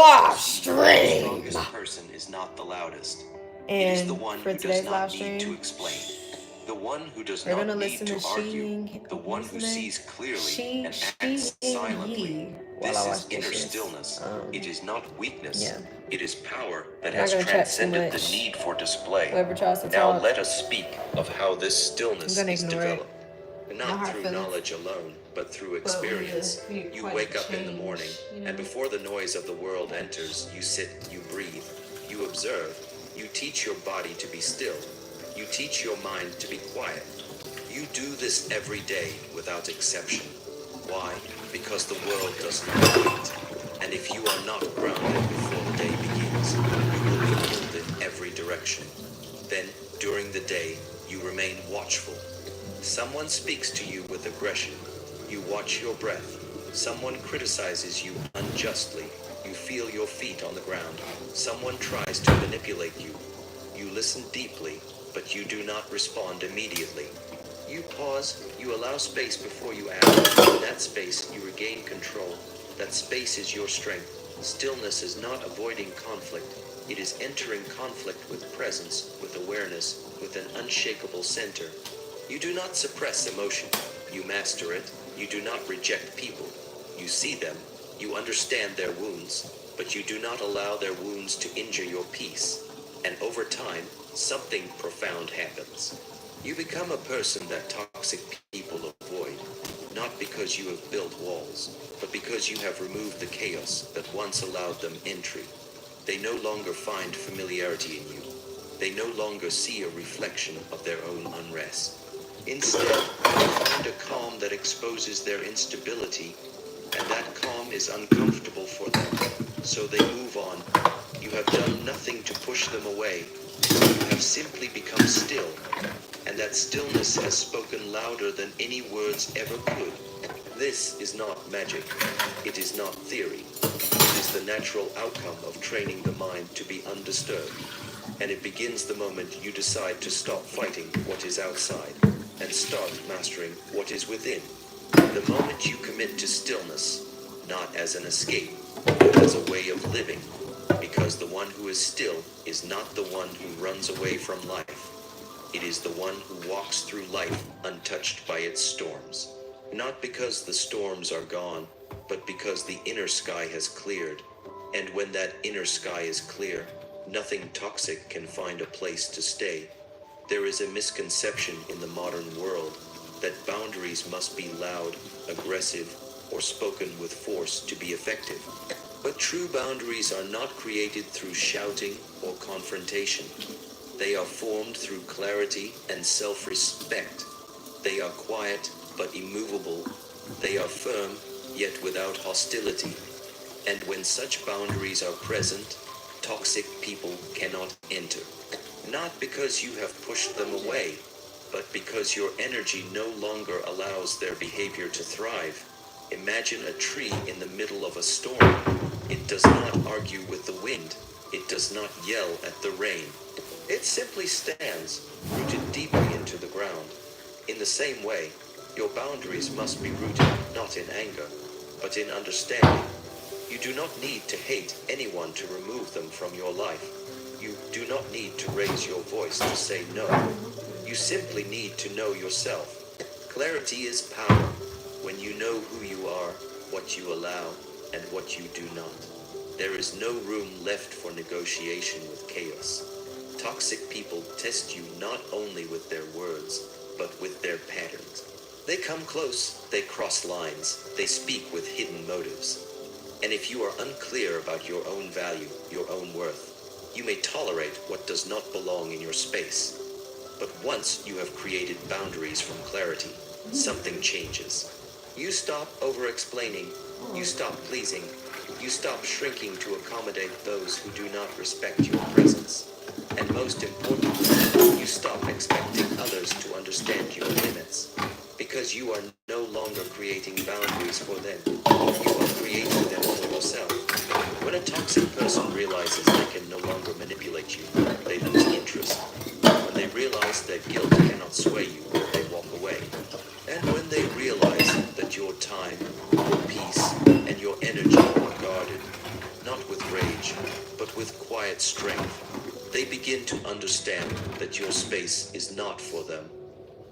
Wow, The stream. strongest person is not the loudest. It And is the one for who does today's not live need to stream, explain. The one who does we're not gonna need listen to to argue. Shi. The one What's who the name? sees clearly Shi and Heng acts silently. Yi. While I This watch is inner dishes. stillness. It is not weakness. Yeah. It is power that I'm not has gonna chat too transcended the much. need for display. Whoever tries to Now talk, let us speak of how this I'm stillness gonna is ignore it. developed. No Not hard through feelings. knowledge alone, but through But we need experience. to- we need You quite wake a up in the change, morning, you know? and before the noise of the world enters, you sit, you breathe, you observe, you teach your body to be still, you teach your mind to be quiet. You do this every day without exception. Why? Because the world does not wait. And if you are not grounded before the day begins, you will be pulled in every direction. Then, during the day, you remain watchful. Someone speaks to you with aggression. You watch your breath. Someone criticizes you unjustly. You feel your feet on the ground. Someone tries to manipulate you. You listen deeply, but you do not respond immediately. You pause, you allow space before you act. In that space, you regain control. That space is your strength. Stillness is not avoiding conflict. It is entering conflict with presence, with awareness, with an unshakable center. You do not suppress emotion. You master it. You do not reject people. You see them. You understand their wounds. But you do not allow their wounds to injure your peace. And over time, something profound happens. You become a person that toxic people avoid. Not because you have built walls, but because you have removed the chaos that once allowed them entry. They no longer find familiarity in you. They no longer see a reflection of their own unrest. Instead, they find a calm that exposes their instability, and that calm is uncomfortable for them. So they move on. You have done nothing to push them away. You have simply become still, and that stillness has spoken louder than any words ever could. This is not magic. It is not theory. It is the natural outcome of training the mind to be undisturbed. And it begins the moment you decide to stop fighting what is outside and start mastering what is within. The moment you commit to stillness, not as an escape, but as a way of living, because the one who is still is not the one who runs away from life. It is the one who walks through life untouched by its storms. Not because the storms are gone, but because the inner sky has cleared. And when that inner sky is clear, nothing toxic can find a place to stay. There is a misconception in the modern world that boundaries must be loud, aggressive, or spoken with force to be effective. But true boundaries are not created through shouting or confrontation. They are formed through clarity and self-respect. They are quiet but immovable. They are firm yet without hostility. And when such boundaries are present, toxic people cannot enter. Not because you have pushed them away, but because your energy no longer allows their behavior to thrive. Imagine a tree in the middle of a storm. It does not argue with the wind. It does not yell at the rain. It simply stands, rooted deeply into the ground. In the same way, your boundaries must be rooted not in anger, but in understanding. You do not need to hate anyone to remove them from your life. You do not need to raise your voice to say no. You simply need to know yourself. Clarity is power. When you know who you are, what you allow, and what you do not, there is no room left for negotiation with chaos. Toxic people test you not only with their words, but with their patterns. They come close, they cross lines, they speak with hidden motives. And if you are unclear about your own value, your own worth, you may tolerate what does not belong in your space. But once you have created boundaries from clarity, something changes. You stop over-explaining, you stop pleasing, you stop shrinking to accommodate those who do not respect your presence. And most importantly, you stop expecting others to understand your limits. Because you are no longer creating boundaries for them, you are creating them for yourself. When a toxic person realizes they can no longer manipulate you, they lose interest. When they realize that guilt cannot sway you, they walk away. And when they realize that your time, your peace, and your energy are guarded, not with rage, but with quiet strength. They begin to understand that your space is not for them.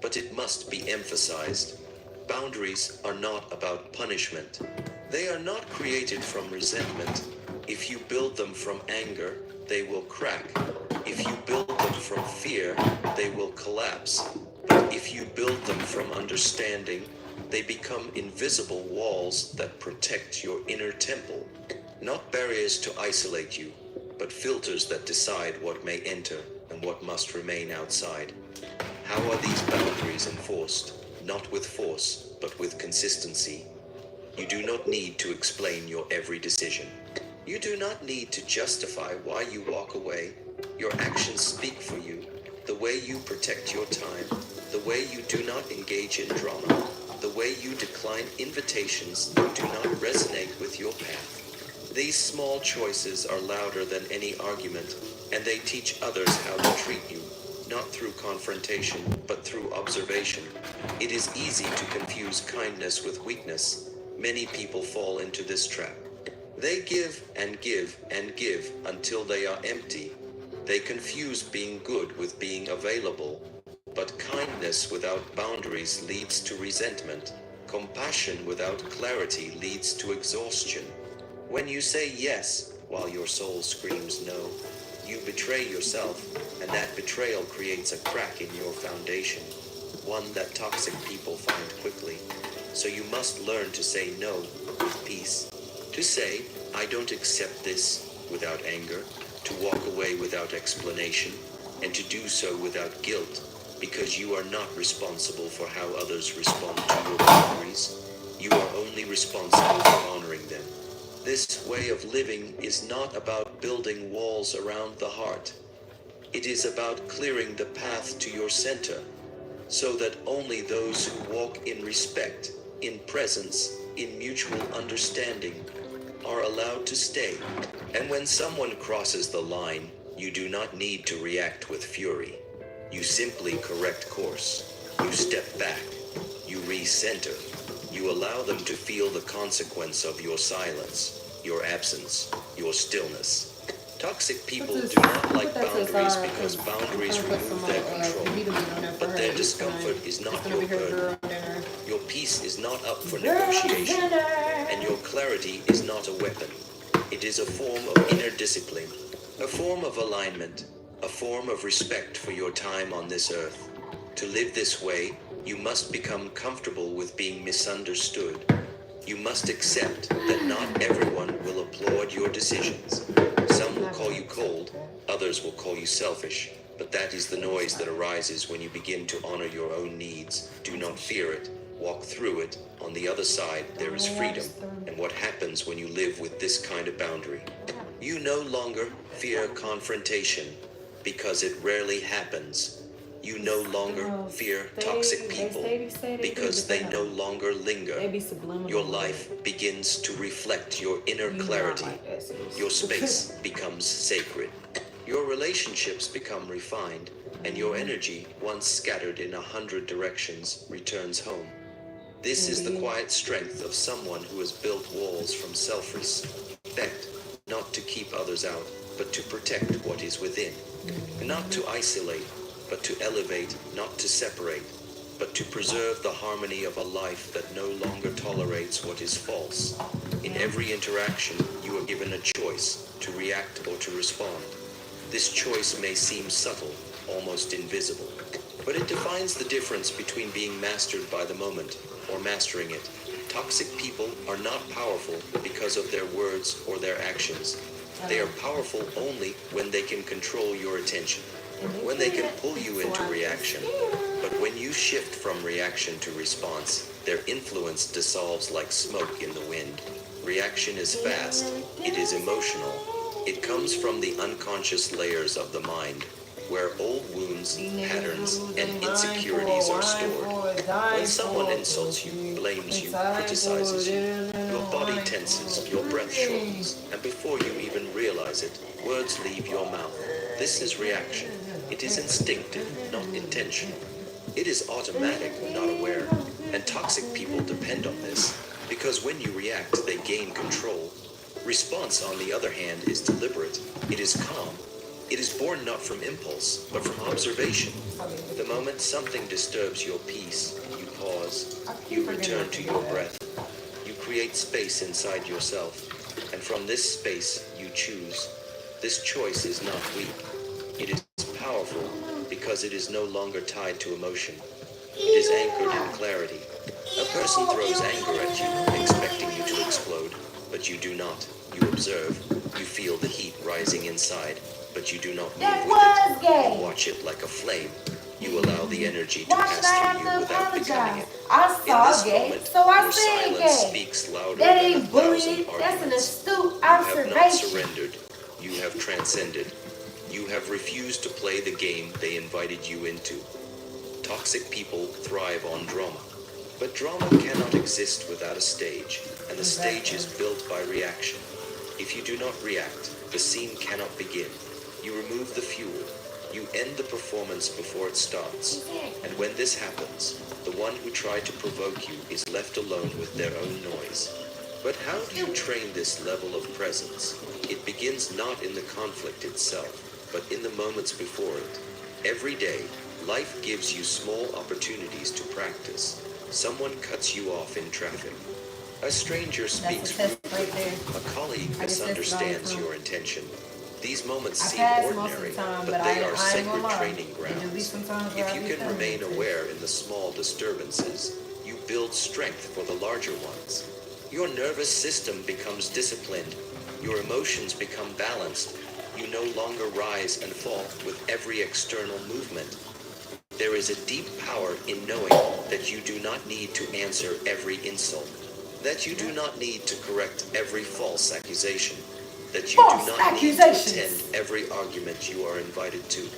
But it must be emphasized. Boundaries are not about punishment. They are not created from resentment. If you build them from anger, they will crack. If you build them from fear, they will collapse. But if you build them from understanding, they become invisible walls that protect your inner temple. Not barriers to isolate you, but filters that decide what may enter and what must remain outside. How are these boundaries enforced? Not with force, but with consistency. You do not need to explain your every decision. You do not need to justify why you walk away. Your actions speak for you. The way you protect your time, the way you do not engage in drama, the way you decline invitations that do not resonate with your path. These small choices are louder than any argument, and they teach others how to treat you, not through confrontation, but through observation. It is easy to confuse kindness with weakness. Many people fall into this trap. They give and give and give until they are empty. They confuse being good with being available. But kindness without boundaries leads to resentment. Compassion without clarity leads to exhaustion. When you say yes while your soul screams no, you betray yourself, and that betrayal creates a crack in your foundation, one that toxic people find quickly. So you must learn to say no with peace. To say, I don't accept this without anger, to walk away without explanation, and to do so without guilt, because you are not responsible for how others respond to your boundaries. You are only responsible for honoring them. This way of living is not about building walls around the heart. It is about clearing the path to your center, so that only those who walk in respect, in presence, in mutual understanding, are allowed to stay. And when someone crosses the line, you do not need to react with fury. You simply correct course. You step back. You recenter. You allow them to feel the consequence of your silence, your absence, your stillness. Toxic people do not like boundaries because boundaries remove their control. But their discomfort is not your burden. Your peace is not up for negotiation. And your clarity is not a weapon. It is a form of inner discipline, a form of alignment, a form of respect for your time on this earth. To live this way, you must become comfortable with being misunderstood. You must accept that not everyone will applaud your decisions. Some will call you cold, others will call you selfish, but that is the noise that arises when you begin to honor your own needs. Do not fear it. Walk through it. On the other side, there is freedom. And what happens when you live with this kind of boundary? You no longer fear confrontation, because it rarely happens. You no longer fear toxic people, because they no longer linger. Your life begins to reflect your inner clarity. Your space becomes sacred. Your relationships become refined, and your energy, once scattered in 100 directions, returns home. This is the quiet strength of someone who has built walls from self-respect, not to keep others out, but to protect what is within. Not to isolate, but to elevate, not to separate, but to preserve the harmony of a life that no longer tolerates what is false. In every interaction, you are given a choice to react or to respond. This choice may seem subtle, almost invisible, but it defines the difference between being mastered by the moment or mastering it. Toxic people are not powerful because of their words or their actions. They are powerful only when they can control your attention, when they can pull you into reaction. But when you shift from reaction to response, their influence dissolves like smoke in the wind. Reaction is fast, it is emotional, it comes from the unconscious layers of the mind, where old wounds, patterns, and insecurities are stored. When someone insults you, blames you, criticizes you, your body tenses, your breath shortens, and before you even realize it, words leave your mouth. This is reaction. It is instinctive, not intentional. It is automatic, not aware. And toxic people depend on this, because when you react, they gain control. Response, on the other hand, is deliberate. It is calm. It is born not from impulse, but from observation. The moment something disturbs your peace, you pause, you return to your breath. You create space inside yourself, and from this space you choose. This choice is not weak. It is powerful because it is no longer tied to emotion. It is anchored in clarity. A person throws anger at you, expecting you to explode, but you do not. You observe. You feel the heat rising inside, but you do not move with it. You watch it like a flame. You allow the energy to pass through you without becoming it. In this moment, your silence speaks louder than 1,000 arguments. You have not surrendered. You have transcended. You have refused to play the game they invited you into. Toxic people thrive on drama. But drama cannot exist without a stage, and the stage is built by reaction. If you do not react, the scene cannot begin. You remove the fuel. You end the performance before it starts. And when this happens, the one who tried to provoke you is left alone with their own noise. But how do you train this level of presence? It begins not in the conflict itself, but in the moments before it. Every day, life gives you small opportunities to practice. Someone cuts you off in traffic. A stranger speaks rudely. A colleague misunderstands your intention. These moments seem ordinary, but they are sacred training grounds. If you can remain aware in the small disturbances, you build strength for the larger ones. Your nervous system becomes disciplined. Your emotions become balanced. You no longer rise and fall with every external movement. There is a deep power in knowing that you do not need to answer every insult, that you do not need to correct every false accusation, that you do not need to attend every argument you are invited to,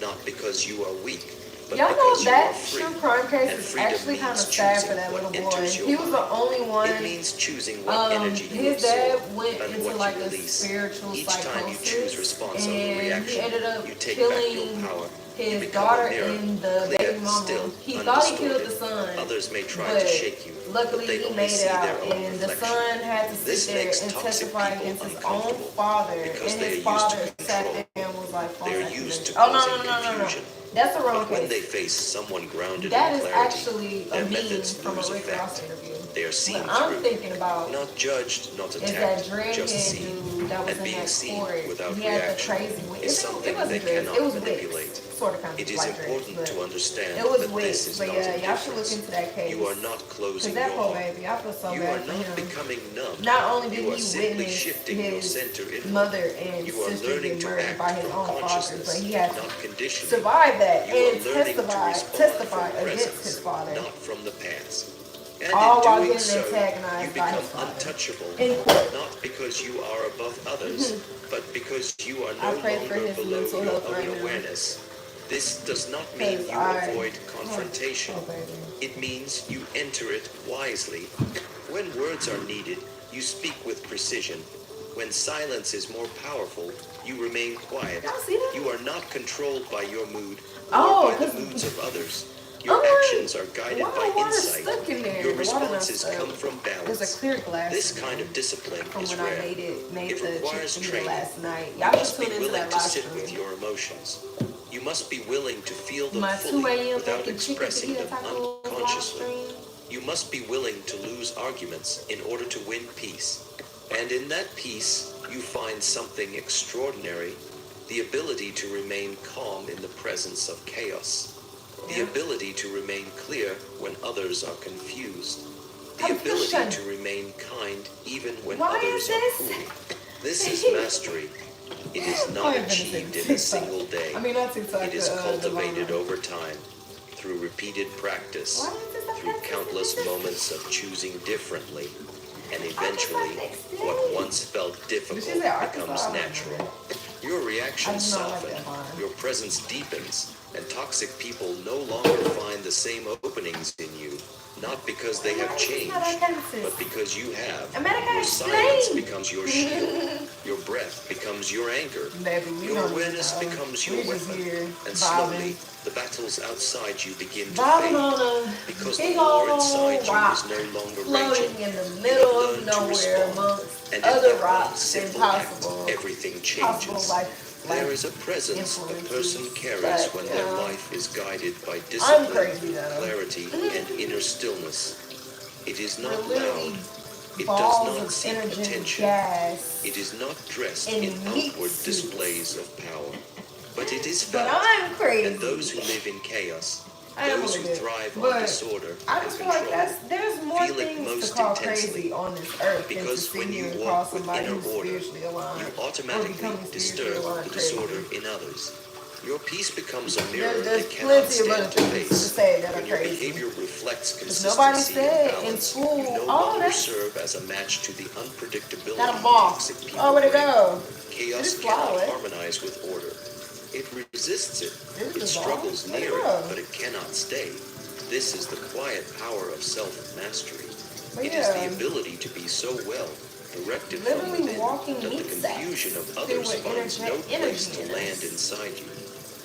not because you are weak, but because you are free. True crime case And is freedom actually kind of means sad choosing for that what little boy. enters your He was the mind. only one. It means choosing what energy you His dad absorb went and into what like you a release. spiritual Each time you choose psychosis, response over and reaction, he ended up you take back your killing power. You his become daughter a mirror, and the clear, baby mama. still, He thought he killed the undistorted. son, Others may try but to shake you, luckily but they he only made see it out, their own and the reflection. son had to This sit there makes and toxic testify people against his own uncomfortable father, because and they are his used to father control. sat there and was like, They are used to oh no, causing no, no, no, no. confusion. That's the wrong But when they case. face someone grounded That in is clarity, actually a their meme methods from a lose Rick Ross effect. interview. They are seen What I'm through, thinking about not judged, not is that attacked, just dreadhead seen. dude that was And in being that seen court. without He had the reaction crazy wig. is It something wasn't they dreads. cannot It was manipulate. wigs. Sort of kind of It is like important dreads, to but understand it was that wigs. this is But not yeah, y'all should look indifference. into that case. You are not Cause closing that your poor heart. baby, I feel so You bad are for not him. becoming numb. Not only did You are he simply witness shifting your his center inward. mother and You are sister learning get to murdered act by his from own father, consciousness, but he had not to conditioning. survive that You are and learning to testify respond from against presence, his father. not from the past. And All while in doing getting so, you antagonized by become his father. untouchable, In court. not because you are above others, but because you are no I pray for longer his below mental your health own right now. awareness. This does not mean Because you avoid confrontation. Oh, baby. It means you enter it wisely. When words are needed, you speak with precision. When silence is more powerful, you remain quiet. Y'all see that? You are not controlled by your mood Oh, or by the 'cause- moods of others. Your I'm like, actions are guided why by the water's insight. stuck in there? Your The water not responses stuck. come from There's balance. a clear glass This kind of discipline from is when I rare. made It the requires chicken training. last night. You Y'all should must be tune into willing that to live sit with stream. your emotions. You must be willing to feel them My fully 2 a.m. without fucking chicken expressing fajita them tacos live unconsciously. stream. You must be willing to lose arguments in order to win peace. And in that peace, you find something extraordinary, the ability to remain calm in the presence of chaos. The ability to remain clear when others are confused. The ability to remain kind even when others are cruel. This is mastery. It is not achieved in a single day. I mean, not TikTok. It is cultivated Divine. over time, through repeated practice, Why is this like through that? countless moments of choosing differently, and eventually, what once felt difficult Did she say Arkansas? becomes natural. Your reactions I do not like soften, that line. your presence deepens, and toxic people no longer find the same openings in you, not because they have changed, but because you have. America Your is silence plain. becomes your shield. Your breath becomes your anchor. Baby, we Your don't awareness even know. becomes We your just weapon. here And vibing. slowly, the battles outside you begin to Vibing fade. on a Because the big war old inside you rock is no longer floating raging. in the You middle have of learned to nowhere respond. amongst And in other that one rocks and simple act, possible everything possible changes. life There is a presence a person influences. carries But when their life is guided by I'm discipline, crazy though. clarity, and inner stillness. It is We're not literally loud. It does balls not of seek energetic attention. gas It is not dressed in in meat outward suits. displays of power. But it is But felt. I'm crazy. And those who live in chaos, I am a those who little bit. thrive on But disorder I and just feel like control, there's more feel it things most to call intensely. crazy on this earth than to Because sit when here you and call walk with somebody inner who's order, spiritually aligned you or automatically becoming spiritually disturb aligned the crazy. disorder in others. Your peace becomes a mirror There's they cannot plenty of other stand to things to face. say that are When your crazy. behavior reflects Because nobody consistency and said in balance, school, you no oh, longer that's serve as a match to the unpredictability got a moth. toxic people Oh, where'd it bring. go? Chaos Just cannot follow it. harmonize with order. It resists it. This It is struggles all. Where'd near it it, go? but it cannot stay. This is the quiet power of self-mastery. But It is the yeah, ability to be so well directed from literally within walking that the meat confusion sacks of filled others with finds no place energy to in land us. inside you.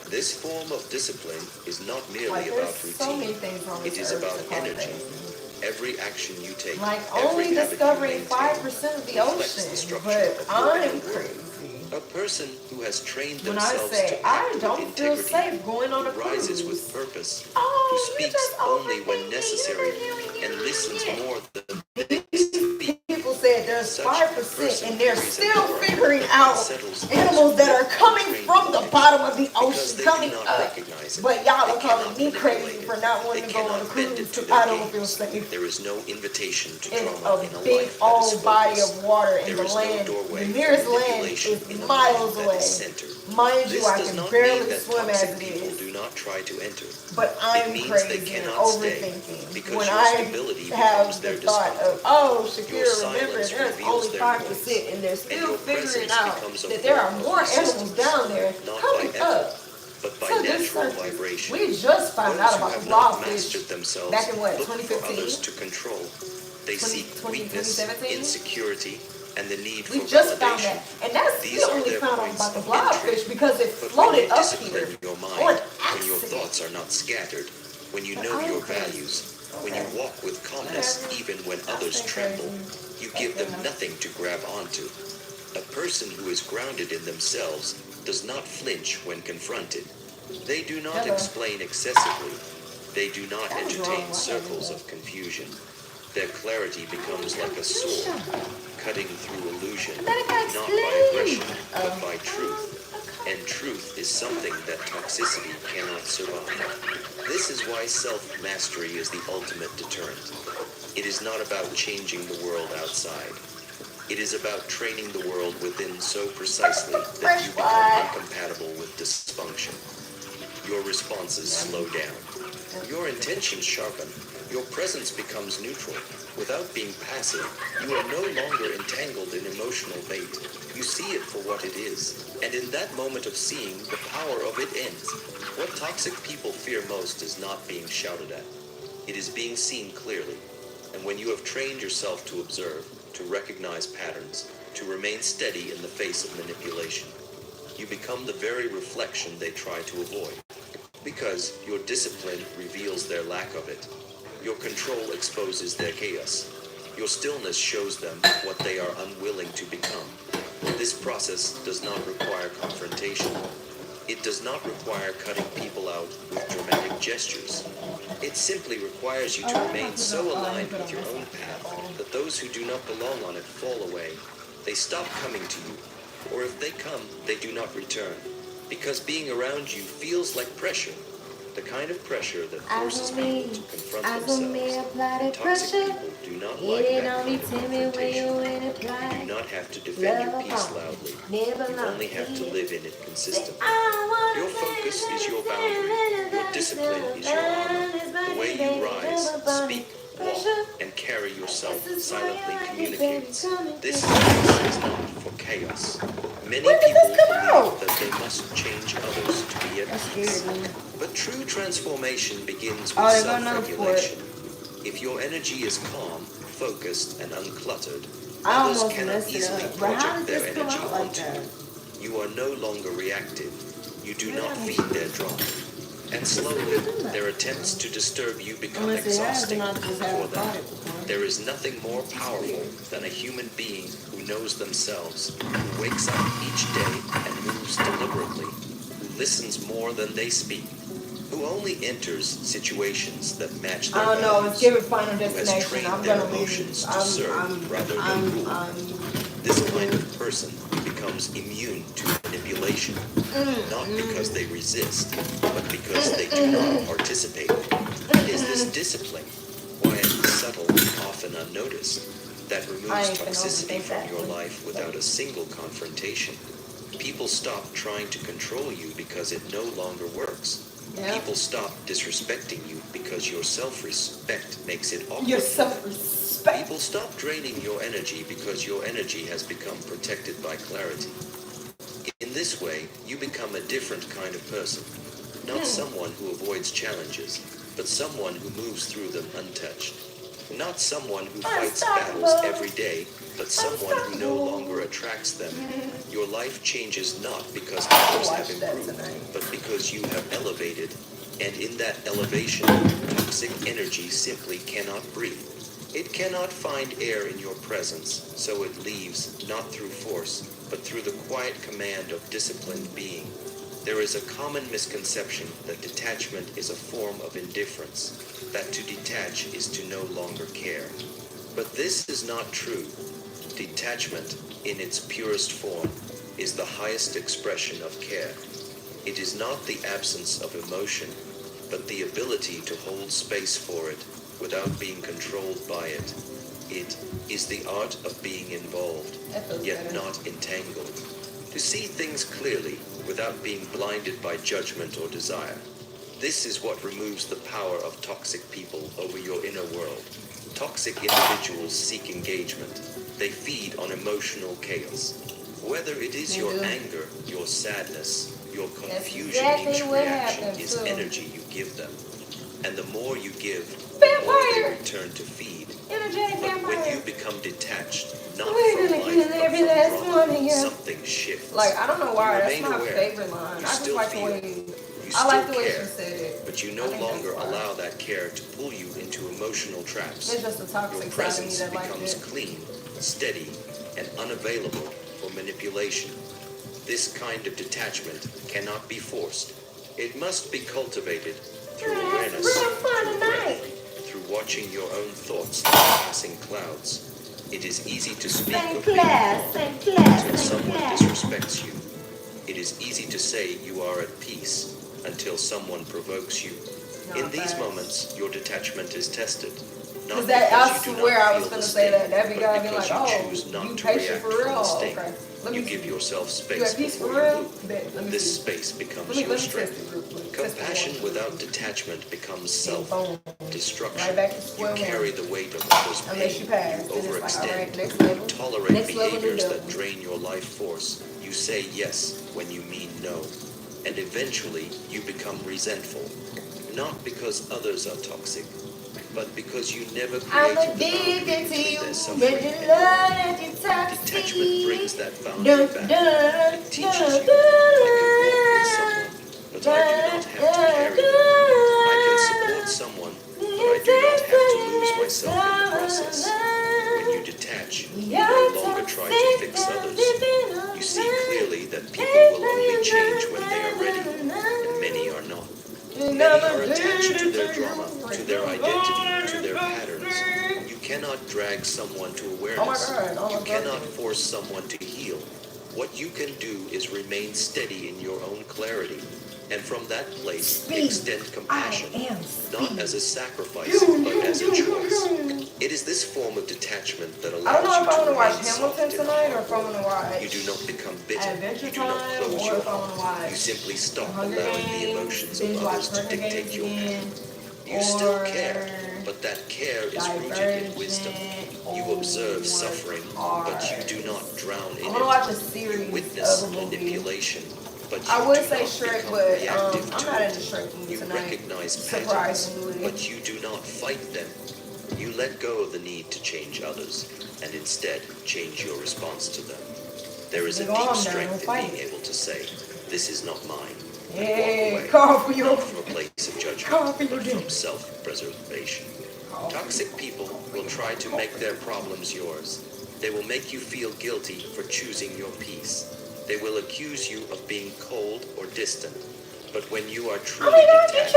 This form of discipline is not Like merely there's about so many routine. things on It this is earth about to call energy. crazy. Every action you take, Like every only habit you discovering maintain, 5% of the reflects the ocean, structure but of your I'm inner world. crazy. A person who has trained When I themselves say to I act with don't feel integrity, safe going on a who rises with cruise. purpose, who Oh, you speaks just only when overthinking. necessary, You and listens really more than These people said there's such 5% person and they're carries still an aura figuring that out unsettles animals that are coming untrained from the minds, bottom of the because ocean they coming do not up. recognize it. But y'all They are calling cannot me manipulate crazy it. for not They wanting to go on a cannot bend cruise it to because their I don't feel games. safe. There is no invitation to It's drama a in a big life that is old body focused. of water and There the is no land, doorway the for nearest land manipulation is in a miles mind that away. is centered. Mind you, This I does can not mean barely that swim as toxic it people is. do not try to enter. But It I'm means crazy they and cannot stay, overthinking because when your I stability have becomes the their thought discomfort. of, oh, Your Shakira, remember, silence there's reveals only their 5% noise, and they're and still your figuring presence out becomes a that there are form of more animals resistance, down there not by coming effort, up. but by So this natural surface, vibration. we just found Those out who about the have not blobfish mastered themselves back in what, look for 2015? others to control. They 20, seek 20, weakness, 2017? insecurity, and the need We for just found validation. that. And that's These we are only their found out points about the of entry. blobfish because it But when you floated up discipline here your on mind, when your accident. thoughts are not scattered, when you But know I'm your crazy. values, when you Okay. walk with calmness Whatever. even when I'll others stay tremble, crazy. you That's give them enough. nothing to grab onto. A person who is grounded in themselves does not flinch when confronted. They do not Hello. explain excessively. They do not That was entertain wrong. Why circles did I do of confusion. Their clarity becomes like a sword, cutting through illusion, that? Let it not by explain. aggression, but by truth. And truth is something that toxicity cannot survive. This is why self-mastery is the ultimate deterrent. It is not about changing the world outside. It is about training the world within so precisely that you become incompatible with dysfunction. Your responses slow down. Your intentions sharpen. Your presence becomes neutral. Without being passive, you are no longer entangled in emotional bait. You see it for what it is. And in that moment of seeing, the power of it ends. What toxic people fear most is not being shouted at. It is being seen clearly. And when you have trained yourself to observe, to recognize patterns, to remain steady in the face of manipulation, you become the very reflection they try to avoid. Because your discipline reveals their lack of it. Your control exposes their chaos. Your stillness shows them what they are unwilling to become. This process does not require confrontation. It does not require cutting people out with dramatic gestures. It simply requires you to remain so aligned with your own path that those who do not belong on it fall away. They stop coming to you, or if they come, they do not return. Because being around you feels like pressure, the kind of pressure that forces people to confront themselves. And toxic people do not like that kind of confrontation. You do not have to defend your peace loudly. You only have to live in it consistently. Your focus is your boundary. Your discipline is your armor. The way you rise, speak, walk, and carry yourself silently communicates. This space is not for chaos. Many people believe that they must change others to be at peace. But true transformation begins with self-regulation. If your energy is calm, focused, and uncluttered, I Others almost cannot messed it easily up. But how project did their this come energy out like onto that? you. You are no longer reactive. You do Yeah, not that feed their drama. And slowly, their attempts to disturb you become Unless it has, exhausting then I just for haven't them. tried it before. There is nothing more powerful than a human being who knows themselves, who wakes up each day and moves deliberately, who listens more than they speak, who only enters situations that match their I don't know. values, Let's give it Final who has Destination. trained I'm their gonna leave. emotions to serve rather than rule. This kind of person becomes immune to manipulation, not because they resist, but because they do not participate. Is this discipline, quiet, subtle, often unnoticed, that removes toxicity from your life without a single confrontation? People stop trying to control you because it no longer works. Yeah. People stop disrespecting you because your self-respect makes it awkward. Your for them. self-respect. People stop draining your energy because your energy has become protected by clarity. In this way, you become a different kind of person. Not someone who avoids challenges, but someone who moves through them untouched. Not someone who fights battles every day, but someone who no longer attracts them. Your life changes not because others have improved, but because you have elevated, and in that elevation, toxic energy simply cannot breathe. It cannot find air in your presence, so it leaves, not through force, but through the quiet command of disciplined being. There is a common misconception that detachment is a form of indifference, that to detach is to no longer care. But this is not true. Detachment, in its purest form, is the highest expression of care. It is not the absence of emotion, but the ability to hold space for it without being controlled by it. It is the art of being involved, yet not entangled. To see things clearly without being blinded by judgment or desire. This is what removes the power of toxic people over your inner world. Toxic individuals seek engagement. They feed on emotional chaos. Whether it is your anger, your sadness, your confusion, each reaction is energy you give them. And the more you give, the more they return to feed. But when you become detached, not from life, but from drama, something shifts. Like, I don't know why. That's Remain my aware. favorite line. You I just still like the feel. way. You I like the still way care, she said it. but you no longer allow that care to pull you into emotional traps. It's just a toxic Your side of me presence that like becomes it. clean, steady, and unavailable for manipulation. This kind of detachment cannot be forced. It must be cultivated through awareness, through breath, through watching your own thoughts like passing clouds. It is easy to speak of being calm until someone disrespects you. It is easy to say you are at peace until someone provokes you. In these moments, your detachment is tested. Not That, I because you do swear not I feel was the gonna say sting, that. That be but gotta be because like, you oh, choose not you to patient react for from real? the sting. Okay. Let me You give see. yourself You space got peace for before you real? move. Bet. Let me This see. space becomes Let me your test strength. it real quick. Compassion Test it without detachment becomes Boom. self-destruction. Right back to You square carry one. the weight of others' Unless you pain. pass. You Then it's like, all right, overextend. next level. You tolerate Next level, new behaviors devil. that drain your life force. You say yes when you mean no. And eventually, you become resentful. Not because others are toxic, but because you never I'm created the addicted boundary to you, between their but suffering you and love yours. that you're toxic. Detachment brings that boundary back. It teaches you, I can walk with someone, but I do not have to carry them. I can support someone, but I do not have to lose myself in the process. When you detach, you no longer try to fix others. You see clearly that people will only change when they are ready, and many are not. Many are attached to their drama, to their identity, to their patterns. You cannot drag someone to awareness. You cannot force someone to heal. What you can do is remain steady in your own clarity, and from that place extend compassion, not as a sacrifice, but as a choice. It is this form of detachment that I allows don't know if I you want to to watch remain soft Hamilton in a tonight or hard if I want to world. watch You do not become bitter. Adventure You do not Time, close or your if I want to heart. watch You simply stop Hunger allowing the Games, emotions of binge watch others to Hunger dictate Games your again, path. You still or care, but that care is rooted in wisdom. You observe suffering, but you do not drown in I want to watch a it. series You witness of a movie. manipulation, but you I would do say not Shrek, become but reactive I'm to not it. into Shrek movie You tonight. recognize patterns, Surprisingly. but you do not fight them. You let go of the need to change others, and instead change your response to them. There is a deep strength in being able to say, "This is not mine," and walk away, not from a place of judgment, but from self-preservation. Toxic people will try to make their problems yours. They will make you feel guilty for choosing your peace. They will accuse you of being cold or distant. But when you are truly detached,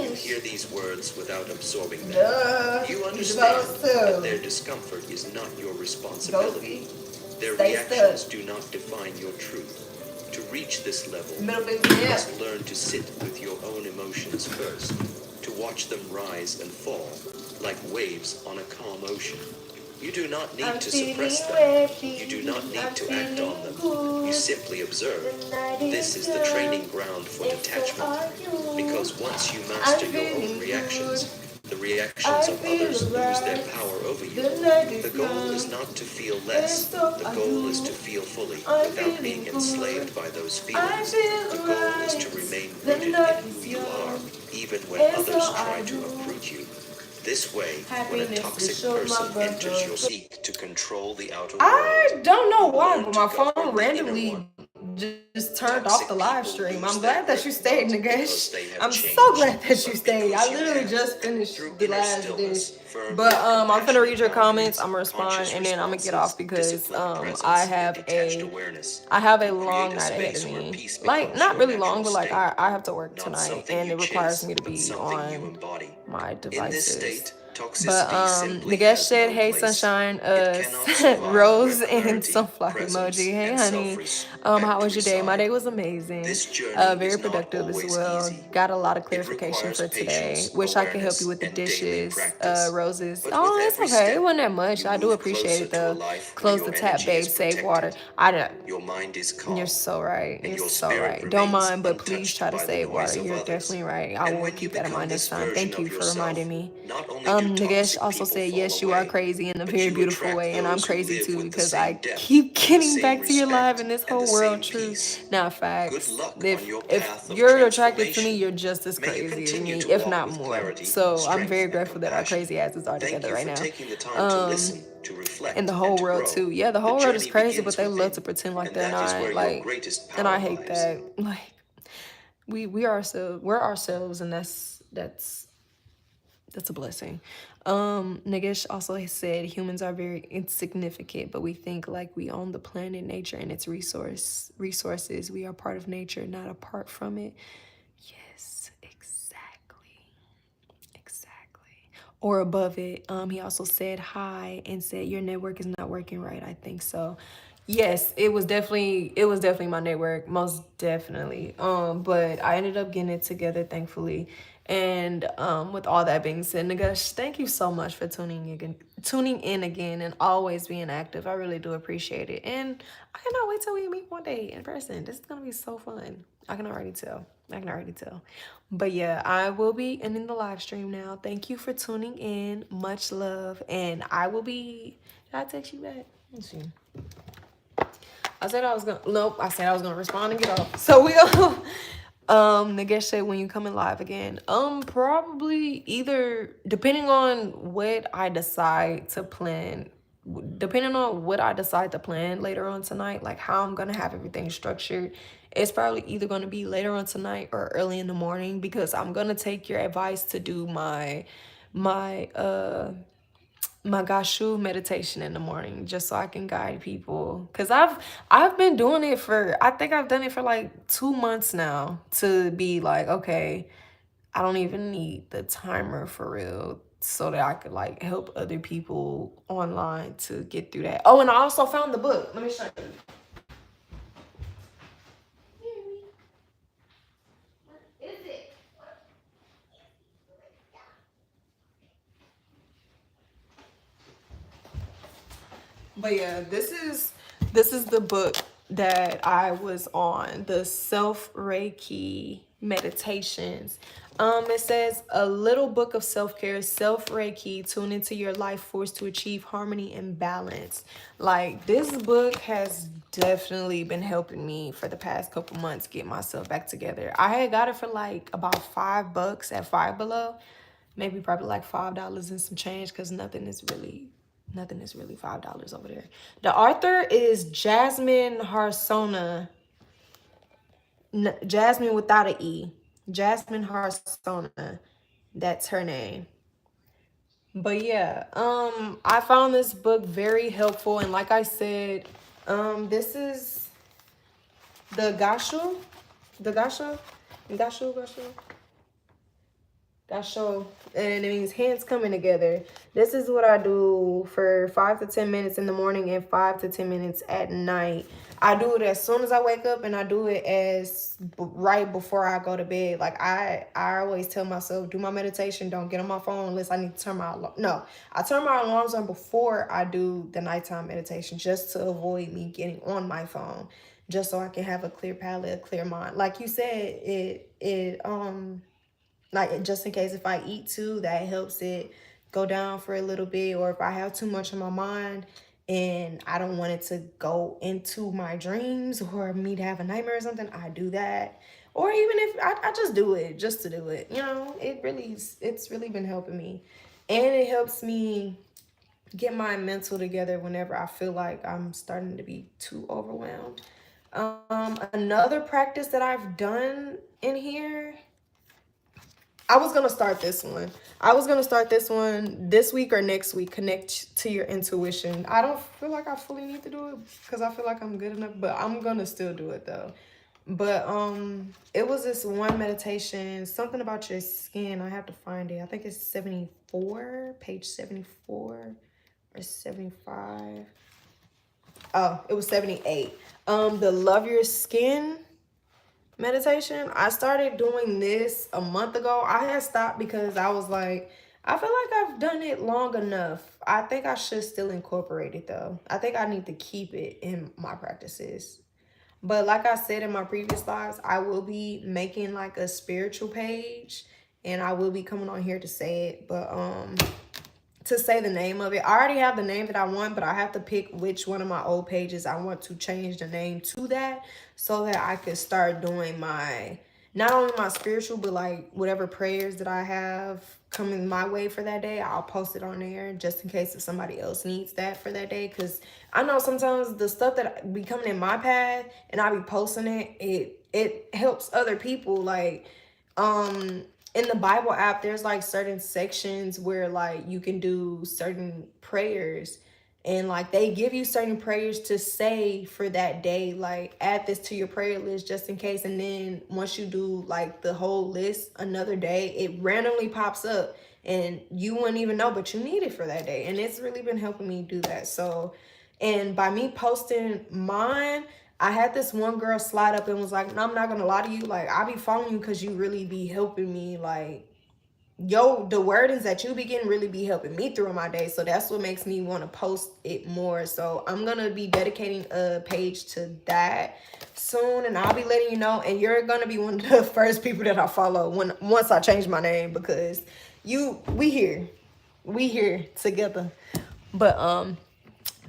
you hear these words without absorbing them. You understand that their discomfort is not your responsibility. Their reactions do not define your truth. To reach this level, you must learn to sit with your own emotions first, to watch them rise and fall, like waves on a calm ocean. You do not need to suppress them. You do not need to act on them. You simply observe. This is the training ground for detachment. Because once you master your own reactions, the reactions of others lose their power over you. The goal is not to feel less. The goal is to feel fully without being enslaved by those feelings. The goal is to remain rooted in who you are, even when others try to uproot you. This way, when a toxic person enters your seek to control the outer world, I don't know why, but my phone randomly just turned off the live stream. I'm glad that you stayed, Nagesh. I'm so glad that you stayed. I literally just finished the last dish. But I'm finna read your comments, I'm gonna respond, and then I'm gonna get off because I have a long night ahead of me. Like, not really long, but like I have to work tonight, and it requires me to be on my devices. But Nagesh said, "Hey sunshine," rose and sunflower emoji. Hey honey, how was your day? My day was amazing. Very productive as well. Got a lot of clarification for today. Wish I could help you with the dishes. Roses. Oh, it's okay. It wasn't that much. I do appreciate it though. Close the tap, babe. Save water. I don't. Your mind is calm. You're so right. And You're your so spirit right. Don't remains mind, but please untouched try to by the save noise water. of You're others. definitely right. I And will when you keep that in become mind this next time. Thank version you of for reminding yourself, me. not only do Nagesh toxic also people said, fall yes, you are away, crazy in a but very you beautiful attract way. And I'm those who crazy live too with the because same I depth, keep the getting same back to your live respect, in this and whole the world. same True. peace. Now, Good facts. luck on your If path of you're attracted to me, transformation. you're just as May you crazy as continue me, to if walk not with more. clarity, So I'm strength, very and grateful that our compassion. crazy asses are Thank together you right for now. taking the time to listen, to reflect, And the and whole to world grow. too. Yeah, the The whole world is journey crazy, but begins they love within, to pretend like and they're that is not. where your Like, greatest and power I hate lies. that. Like, we are ourselves. We're ourselves, and that's a blessing. Nagesh also said humans are very insignificant, but we think like we own the planet, nature, and its resources. We are part of nature, not apart from it. Yes, exactly. Exactly. Or above it. He also said hi and said your network is not working right. I think so. Yes, it was definitely my network, most definitely. But I ended up getting it together, thankfully. And with all that being said, Nagash, thank you so much for tuning in again, and always being active. I really do appreciate it. And I cannot wait till we meet one day in person. This is gonna be so fun. I can already tell. I can already tell. But yeah, I will be ending the live stream now. Thank you for tuning in. Much love. And I will be. Did I text you back? Let's see. I said I was gonna. Nope. I said I was gonna respond and get off. So we go. Nagesh said when you coming live again. Probably either depending on what I decide to plan. Depending on what I decide to plan later on tonight, like how I'm gonna have everything structured, it's probably either gonna be later on tonight or early in the morning because I'm gonna take your advice to do my my gashu meditation in the morning just so I can guide people, because I've been doing it for, I think I've done it for like 2 months now, to be like, okay, I don't even need the timer for real, so that I could like help other people online to get through that. Oh, and I also found the book. Let me show you. But yeah, this is the book that I was on, the self Reiki meditations. It says a little book of self-care, self Reiki, tune into your life force to achieve harmony and balance. Like, this book has definitely been helping me for the past couple months get myself back together. I had got it for like about $5 at Five Below. Maybe probably like $5 and some change, because nothing is really $5 over there. The author is Jasmine Harsona. Jasmine without an E. Jasmine Harsona. That's her name. But yeah, I found this book very helpful, and like I said, this is the gasho, and it means hands coming together. This is what I do for 5 to 10 minutes in the morning and 5 to 10 minutes at night. I do it as soon as I wake up, and I do it as right before I go to bed. Like I always tell myself, do my meditation, don't get on my phone unless I need to turn my alarm. No, I turn my alarms on before I do the nighttime meditation, just to avoid me getting on my phone, just so I can have a clear palette, a clear mind. Like you said, it like, just in case if I eat too, that helps it go down for a little bit. Or if I have too much on my mind and I don't want it to go into my dreams or me to have a nightmare or something, I do that. Or even if I just do it just to do it, you know, it's really been helping me. And it helps me get my mental together whenever I feel like I'm starting to be too overwhelmed. Another practice that I've done in here, I was gonna start this one. I was gonna start this one this week or next week. Connect to your intuition. I don't feel like I fully need to do it because I feel like I'm good enough, but I'm gonna still do it though. But it was this one meditation, something about your skin. I have to find it. I think it's 74, page 74 or 75. Oh, it was 78. The love your skin meditation. I started doing this a month ago. I had stopped because I was like, I feel like I've done it long enough. I think I should still incorporate it though. I think I need to keep it in my practices. But like I said in my previous lives, I will be making like a spiritual page, and I will be coming on here to say it. But to say the name of it, I already have the name that I want, but I have to pick which one of my old pages I want to change the name to that, so that I could start doing my, not only my spiritual, but like whatever prayers that I have coming my way for that day, I'll post it on there just in case if somebody else needs that for that day. Because I know sometimes the stuff that be coming in my path and I be posting it helps other people. Like in the Bible app, there's like certain sections where like you can do certain prayers, and like they give you certain prayers to say for that day. Like, add this to your prayer list just in case. And then once you do like the whole list another day, it randomly pops up and you wouldn't even know, but you need it for that day. And it's really been helping me do that. So, and by me posting mine, I had this one girl slide up and was like, no, I'm not gonna lie to you, like, I be following you because you really be helping me. Like, yo, the wordings that you be getting really be helping me through my day. So that's what makes me want to post it more. So I'm gonna be dedicating a page to that soon, and I'll be letting you know. And you're gonna be one of the first people that I follow once I change my name, because we here together. But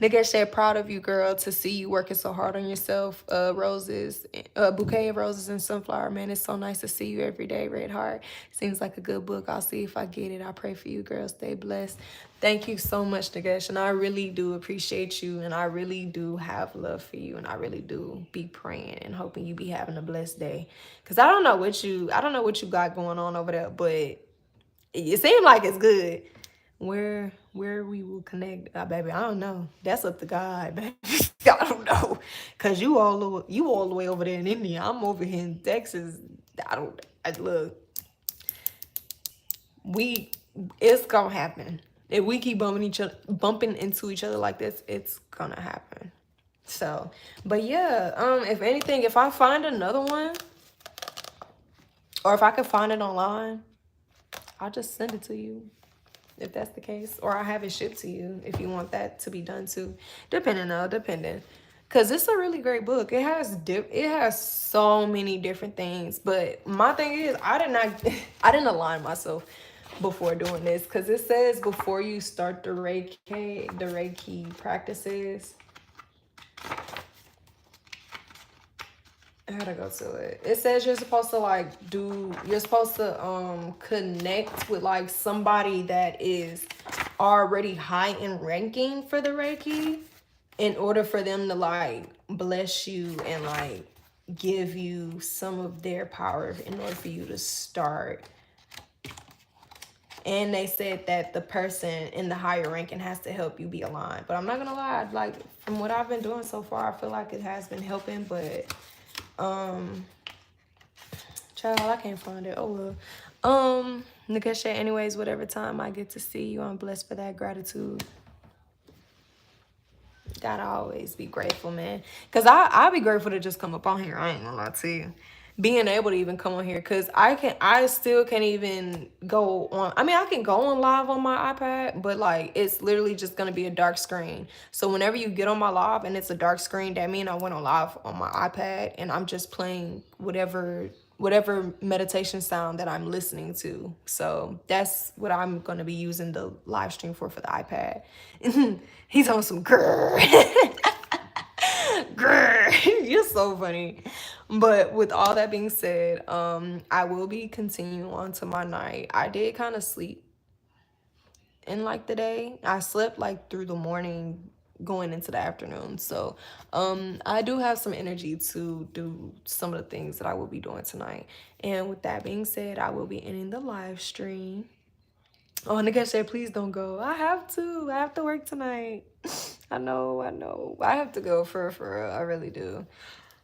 Nigga said, proud of you, girl, to see you working so hard on yourself. Roses, a bouquet of roses and sunflower. Man, it's so nice to see you every day, Red Heart. Seems like a good book. I'll see if I get it. I pray for you, girl. Stay blessed. Thank you so much, Nagesh. And I really do appreciate you. And I really do have love for you. And I really do be praying and hoping you be having a blessed day. Because I don't know what you got going on over there, but it seems like it's good. Where we will connect, baby, I don't know. That's up to God, baby. I don't know, cause you all the way over there in India. I'm over here in Texas. Look. It's gonna happen. If we keep bumping into each other like this, it's gonna happen. So, but yeah, if anything, if I find another one, or if I could find it online, I'll just send it to you, if that's the case, or I have it shipped to you if you want that to be done too, depending, because it's a really great book. It has so many different things. But my thing is, I didn't align myself before doing this, because it says before you start the Reiki practices, I gotta go to it. It says you're supposed to like you're supposed to connect with like somebody that is already high in ranking for the Reiki in order for them to like bless you and like give you some of their power in order for you to start. And they said that the person in the higher ranking has to help you be aligned. But I'm not gonna lie, like from what I've been doing so far, I feel like it has been helping, but child, I can't find it. Oh well. Nakesha, anyways, whatever time I get to see you, I'm blessed for that. Gratitude. Gotta always be grateful, man. Cause I'll be grateful to just come up on here. I ain't gonna lie to you. Being able to even come on here, cause I still can't even go on. I mean, I can go on live on my iPad, but like it's literally just gonna be a dark screen. So whenever you get on my live and it's a dark screen, that means I went on live on my iPad and I'm just playing whatever meditation sound that I'm listening to. So that's what I'm gonna be using the live stream for the iPad. He's on some grrr. Grrr. You're so funny. But with all that being said, I will be continuing on to my night. I did kind of sleep in like the day. I slept like through the morning going into the afternoon. So I do have some energy to do some of the things that I will be doing tonight. And with that being said, I will be ending the live stream. Oh, Nika said, please don't go. I have to work tonight. I know. I have to go for real. I really do.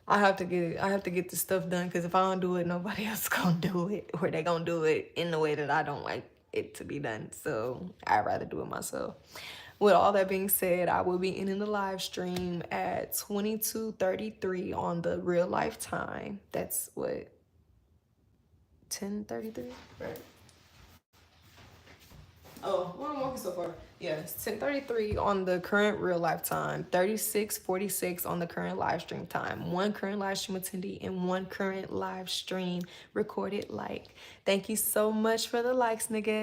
I have to get this stuff done, because if I don't do it, nobody else gonna do it, or they gonna do it in the way that I don't like it to be done. So I'd rather do it myself. With all that being said, I will be ending the live stream at 22:33 on the real life time. That's what, 10:33, right? Oh, well, I'm walking so far. Yeah, it's 10:33 on the current real life time, 36:46 on the current live stream time. One current live stream attendee and one current live stream recorded like. Thank you so much for the likes, nigga.